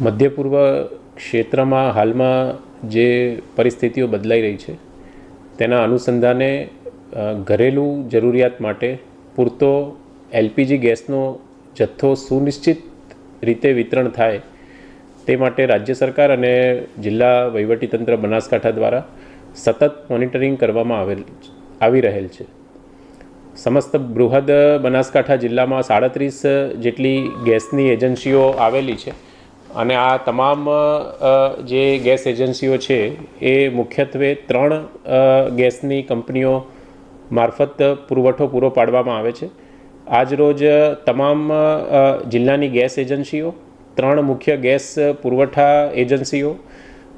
મધ્ય પૂર્વ ક્ષેત્રમાં હાલમાં જે પરિસ્થિતિઓ બદલાઈ રહી છે તેના અનુસંધાને ઘરેલું જરૂરિયાત માટે પૂરતો એલપીજી ગેસનો જથ્થો સુનિશ્ચિત રીતે વિતરણ થાય તે માટે રાજ્ય સરકાર અને જિલ્લા વહીવટીતંત્ર બનાસકાંઠા દ્વારા સતત મોનિટરિંગ કરવામાં આવી રહેલ છે. સમસ્ત બૃહદ બનાસકાંઠા જિલ્લામાં 37 જેટલી ગેસની એજન્સીઓ આવેલી છે અને આ તમામ જે ગેસ એજન્સીઓ છે એ મુખ્યત્વે 3 ગેસની કંપનીઓ મારફત પુરવઠો પૂરો પાડવામાં આવે છે. આજરોજ તમામ જિલ્લાની ગેસ એજન્સીઓ, 3 મુખ્ય ગેસ પુરવઠા એજન્સીઓ,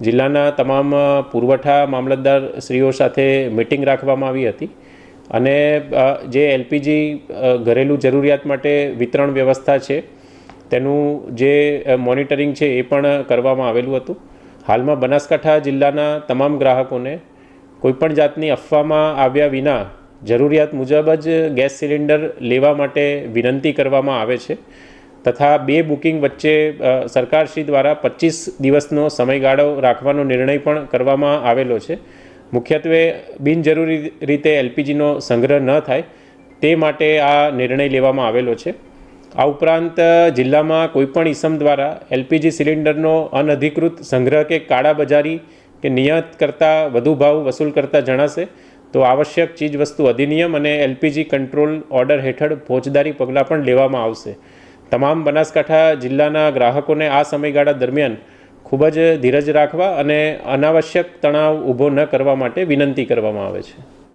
જિલ્લાના તમામ પુરવઠા મામલતદાર શ્રીઓ સાથે મિટિંગ રાખવામાં આવી હતી અને જે એલપીજી ઘરેલું જરૂરિયાત માટે વિતરણ વ્યવસ્થા છે તેનું જે મોનિટરિંગ છે એ પણ કરવામાં આવેલું હતું. હાલમાં બનાસકાંઠા જિલ્લાના તમામ ગ્રાહકોને કોઈપણ જાતની અફવામાં આવ્યા વિના જરૂરિયાત મુજબ જ ગેસ સિલિન્ડર લેવા માટે વિનંતી કરવામાં આવે છે તથા 2 બુકિંગ વચ્ચે સરકારશ્રી દ્વારા 25 દિવસનો સમયગાળો રાખવાનો નિર્ણય પણ કરવામાં આવેલો છે. મુખ્યત્વે બિનજરૂરી રીતે એલપીજીનો સંગ્રહ ન થાય તે માટે આ નિર્ણય લેવામાં આવેલો છે. આ ઉપરાંત જિલ્લામાં કોઈપણ ઇસમ દ્વારા એલપીજી સિલિન્ડરનો અનધિકૃત સંગ્રહ કે કાળાબજારી કે નિયત કરતાં વધુ ભાવ વસૂલ કરતા જણાશે તો આવશ્યક ચીજવસ્તુ અધિનિયમ અને એલપીજી કંટ્રોલ ઓર્ડર હેઠળ ફોજદારી પગલાં પણ લેવામાં આવશે. તમામ બનાસકાંઠા જિલ્લાના ગ્રાહકોને આ સમયગાળા દરમિયાન ખૂબ જ ધીરજ રાખવા અને અનાવશ્યક તણાવ ઊભો ન કરવા માટે વિનંતી કરવામાં આવે છે.